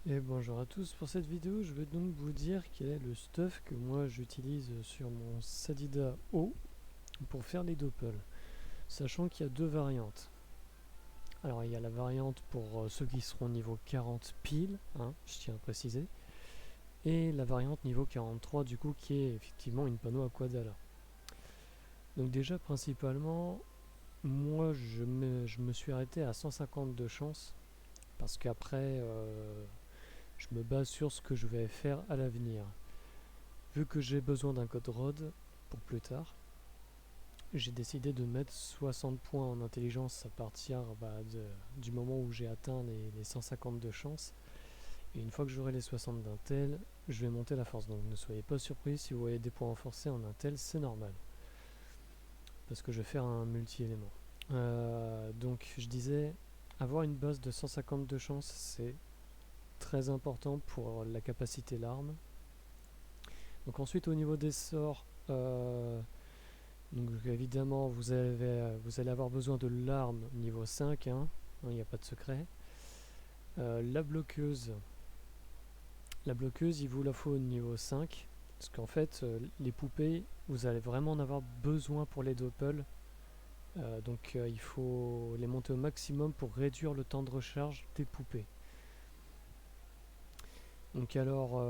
Et bonjour à tous, pour cette vidéo je vais donc vous dire quel est le stuff que moi j'utilise sur mon Sadida O pour faire les doppels, sachant qu'il y a deux variantes. Alors il y a la variante pour ceux qui seront niveau 40 pile, hein, je tiens à préciser, et la variante niveau 43 du coup qui est effectivement une panneau Aquadala. Donc déjà principalement, moi je me suis arrêté à 150 de chance, parce qu'après je me base sur ce que je vais faire à l'avenir. Vu que j'ai besoin d'un code ROD pour plus tard, j'ai décidé de mettre 60 points en intelligence à partir du moment où j'ai atteint les 150 de chance. Et une fois que j'aurai les 60 d'intel, je vais monter la force. Donc ne soyez pas surpris si vous voyez des points renforcés en intel, c'est normal. Parce que je vais faire un multi-élément. Donc je disais, avoir une base de 150 de chance, c'est très important pour la capacité l'arme. Donc ensuite au niveau des sorts, donc évidemment vous allez avoir besoin de l'arme niveau 5, hein, il n'y a pas de secret. La bloqueuse, il vous la faut au niveau 5, parce qu'en fait les poupées, vous allez vraiment en avoir besoin pour les doppels. Donc il faut les monter au maximum pour réduire le temps de recharge des poupées. Donc alors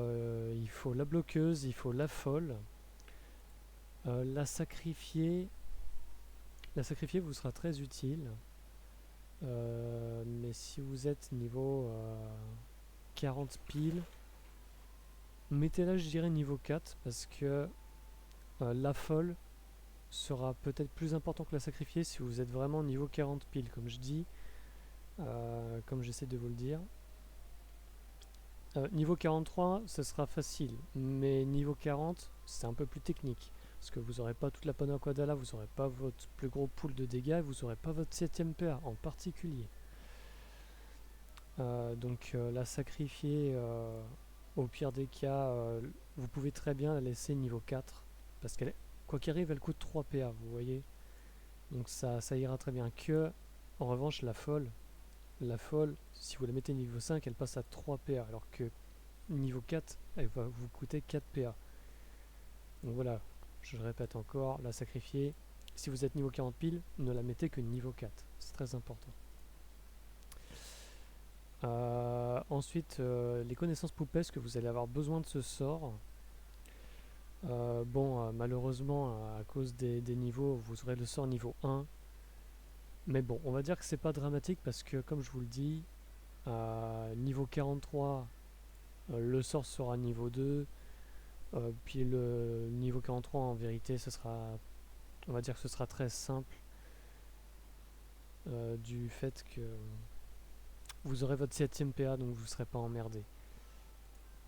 il faut la bloqueuse, il faut la folle, la sacrifier. La sacrifier vous sera très utile. Mais si vous êtes niveau 40 piles, mettez-la je dirais niveau 4 parce que la folle sera peut-être plus important que la sacrifier si vous êtes vraiment niveau 40 piles comme je dis, comme j'essaie de vous le dire. Niveau 43 ce sera facile, mais niveau 40 c'est un peu plus technique parce que vous n'aurez pas toute la panne Aquadala, vous n'aurez pas votre plus gros pool de dégâts, vous n'aurez pas votre 7ème PA en particulier. Donc la sacrifier, au pire des cas, vous pouvez très bien la laisser niveau 4 parce qu'elle, quoi qu'il arrive, elle coûte 3 PA, vous voyez. Donc ça ira très bien. Que en revanche la folle, si vous la mettez niveau 5, elle passe à 3 PA alors que niveau 4, elle va vous coûter 4 PA. Donc voilà, je le répète encore, la sacrifier, si vous êtes niveau 40 pile, ne la mettez que niveau 4, c'est très important. Ensuite, les connaissances poupesques, vous allez avoir besoin de ce sort. Malheureusement, à cause des niveaux, vous aurez le sort niveau 1. Mais bon, on va dire que c'est pas dramatique parce que, comme je vous le dis, niveau 43, le sort sera niveau 2. Puis le niveau 43, en vérité, on va dire que ce sera très simple. Du fait que vous aurez votre 7ème PA, donc vous ne serez pas emmerdé.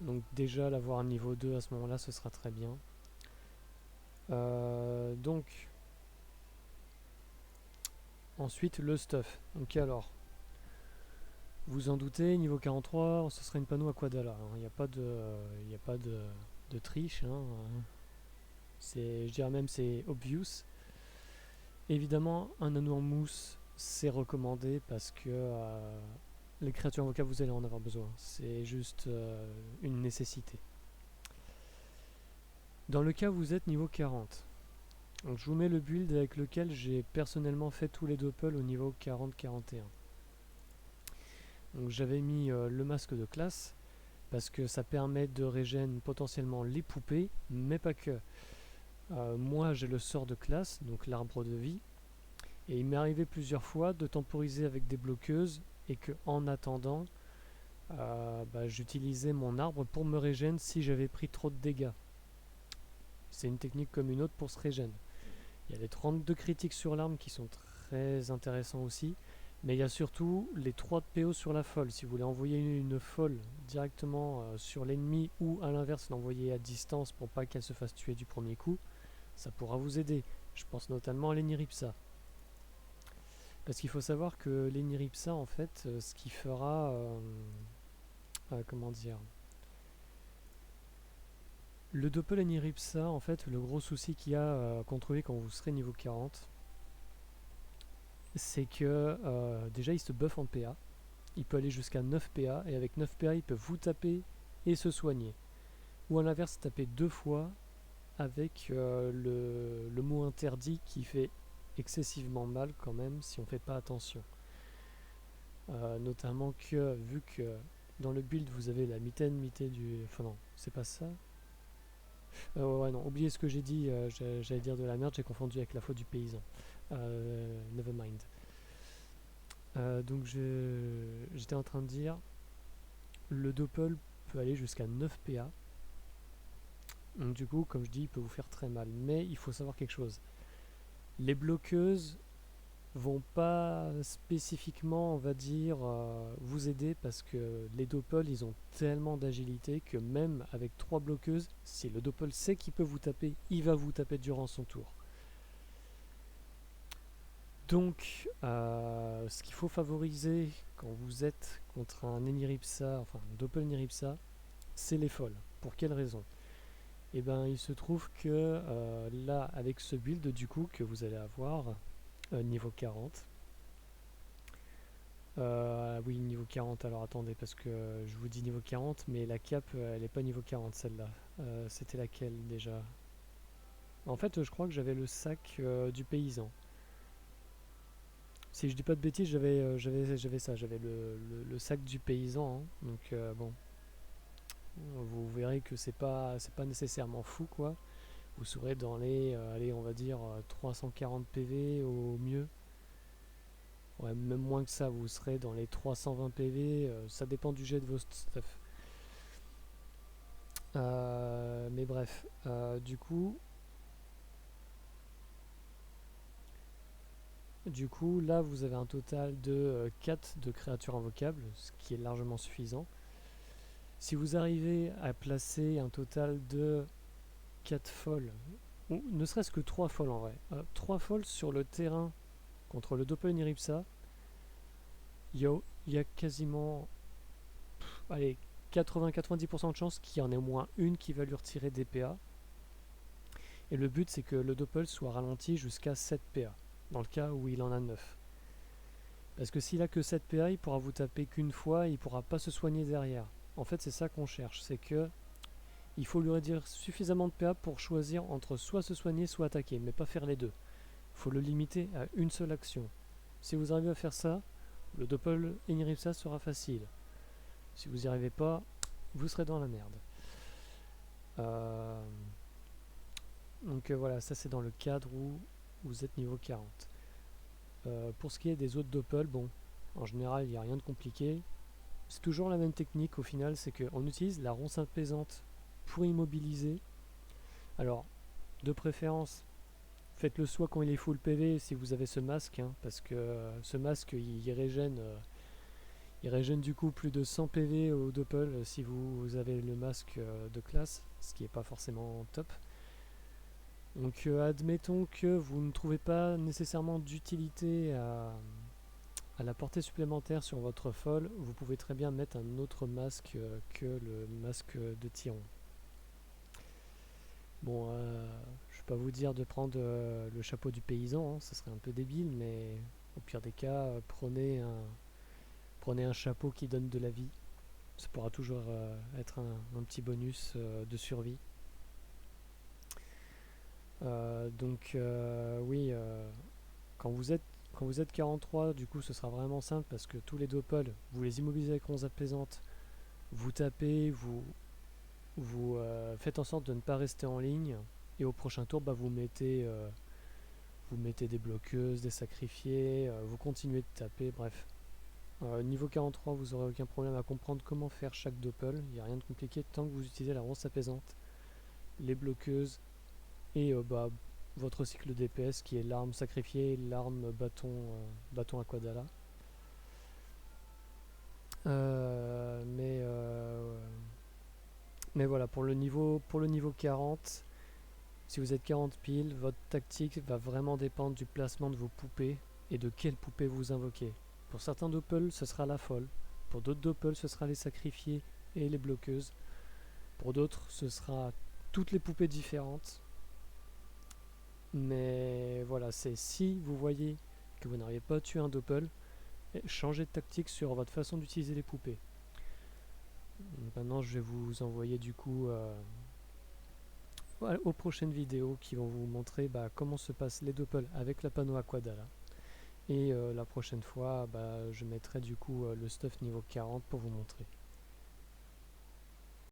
Donc déjà, l'avoir à niveau 2 à ce moment-là, ce sera très bien. Donc, ensuite, le stuff. Donc alors, vous en doutez, niveau 43, ce sera une panneau Aquadala. Il n'y a pas de triche. Je dirais même c'est obvious. Évidemment, un anneau en mousse, c'est recommandé parce que les créatures invocables, vous allez en avoir besoin. C'est juste une nécessité. Dans le cas où vous êtes niveau 40, donc je vous mets le build avec lequel j'ai personnellement fait tous les doppels au niveau 40-41. Donc j'avais mis le masque de classe parce que ça permet de régénérer potentiellement les poupées, mais pas que. Moi j'ai le sort de classe, donc l'arbre de vie, et il m'est arrivé plusieurs fois de temporiser avec des bloqueuses et que en attendant, j'utilisais mon arbre pour me régénérer si j'avais pris trop de dégâts. C'est une technique comme une autre pour se régénérer. Il y a les 32 critiques sur l'arme qui sont très intéressants aussi. Mais il y a surtout les 3 de PO sur la folle. Si vous voulez envoyer une folle directement sur l'ennemi ou à l'inverse l'envoyer à distance pour pas qu'elle se fasse tuer du premier coup, ça pourra vous aider. Je pense notamment à l'Eniripsa. Parce qu'il faut savoir que l'Eniripsa, en fait, ce qui fera... comment dire... Le Doppel Eniripsa, en fait, le gros souci qu'il y a contre lui quand vous serez niveau 40, c'est que déjà il se buff en PA. il peut aller jusqu'à 9 PA, et avec 9 PA, il peut vous taper et se soigner. Ou à l'inverse, taper 2 fois avec le mot interdit qui fait excessivement mal quand même si on fait pas attention. Notamment que, vu que dans le build vous avez la mitaine du... Enfin non, c'est pas ça. Ouais non, oubliez ce que j'ai dit, j'allais dire de la merde, j'ai confondu avec la faute du paysan. Never mind. Donc j'étais en train de dire, le doppel peut aller jusqu'à 9 PA. Donc du coup, comme je dis, il peut vous faire très mal. Mais il faut savoir quelque chose. Les bloqueuses vont pas spécifiquement, on va dire, vous aider parce que les doppels, ils ont tellement d'agilité que même avec 3 bloqueuses, si le doppel sait qu'il peut vous taper, il va vous taper durant son tour. Donc, ce qu'il faut favoriser quand vous êtes contre un Eniripsa, enfin un doppel Eniripsa, c'est les folles. Pour quelle raison? Et ben, il se trouve que là, avec ce build du coup que vous allez avoir, niveau 40. Oui, niveau 40, alors attendez, parce que je vous dis niveau 40, mais la cape, elle est pas niveau 40 celle-là. C'était laquelle déjà? En fait, je crois que j'avais le sac du paysan. Si je dis pas de bêtises, j'avais ça, j'avais le sac du paysan, hein. Donc bon, vous verrez que c'est pas nécessairement fou quoi. Vous serez dans les, allez, on va dire 340 PV au mieux. Ouais, même moins que ça, vous serez dans les 320 PV, ça dépend du jet de vos stuff. Mais bref, du coup, là vous avez un total de 4 de créatures invocables, ce qui est largement suffisant. Si vous arrivez à placer un total de 4 folles, ou ne serait-ce que 3 folles en vrai, 3 folles sur le terrain contre le Doppelniripsa, il y a quasiment, allez, 80-90% de chances qu'il y en ait au moins une qui va lui retirer des PA. Et le but c'est que le Doppel soit ralenti jusqu'à 7 PA, dans le cas où il en a 9. Parce que s'il a que 7 PA, il pourra vous taper qu'une fois et il pourra pas se soigner derrière. En fait c'est ça qu'on cherche, c'est que il faut lui réduire suffisamment de PA pour choisir entre soit se soigner soit attaquer, mais pas faire les deux. Il faut le limiter à une seule action. Si vous arrivez à faire ça, le Doppel Eniripsa sera facile. Si vous n'y arrivez pas, vous serez dans la merde. Donc voilà, ça c'est dans le cadre où vous êtes niveau 40. Pour ce qui est des autres doppels, bon, en général il n'y a rien de compliqué. C'est toujours la même technique au final, c'est qu'on utilise la ronce apaisante pour immobiliser. Alors, de préférence, faites-le soit quand il est full PV si vous avez ce masque, hein, parce que ce masque il régène du coup plus de 100 PV au doppel si vous avez le masque de classe, ce qui n'est pas forcément top. Donc admettons que vous ne trouvez pas nécessairement d'utilité à la portée supplémentaire sur votre folle, vous pouvez très bien mettre un autre masque que le masque de Tyron. Bon, je vais pas vous dire de prendre le chapeau du paysan, hein, ça serait un peu débile, mais au pire des cas, prenez un chapeau qui donne de la vie. Ça pourra toujours être un petit bonus de survie. Donc oui, quand vous êtes 43, du coup ce sera vraiment simple parce que tous les doppels, vous les immobilisez avec 11 apaisantes, vous tapez, vous faites en sorte de ne pas rester en ligne, et au prochain tour bah, vous mettez des bloqueuses, des sacrifiés, vous continuez de taper, bref. Niveau 43, vous n'aurez aucun problème à comprendre comment faire chaque doppel, il n'y a rien de compliqué tant que vous utilisez la ronce apaisante, les bloqueuses et votre cycle DPS qui est l'arme sacrifiée, l'arme bâton Aquadala. Mais voilà, pour le niveau 40, si vous êtes 40 piles, votre tactique va vraiment dépendre du placement de vos poupées et de quelles poupées vous invoquez. Pour certains doppels, ce sera la folle. Pour d'autres doppels, ce sera les sacrifiés et les bloqueuses. Pour d'autres, ce sera toutes les poupées différentes. Mais voilà, c'est si vous voyez que vous n'arrivez pas à tuer un doppel, changer de tactique sur votre façon d'utiliser les poupées. Maintenant je vais vous envoyer du coup aux prochaines vidéos qui vont vous montrer comment se passent les doppels avec la panneau Aquadala. Et la prochaine fois je mettrai du coup le stuff niveau 40 pour vous montrer.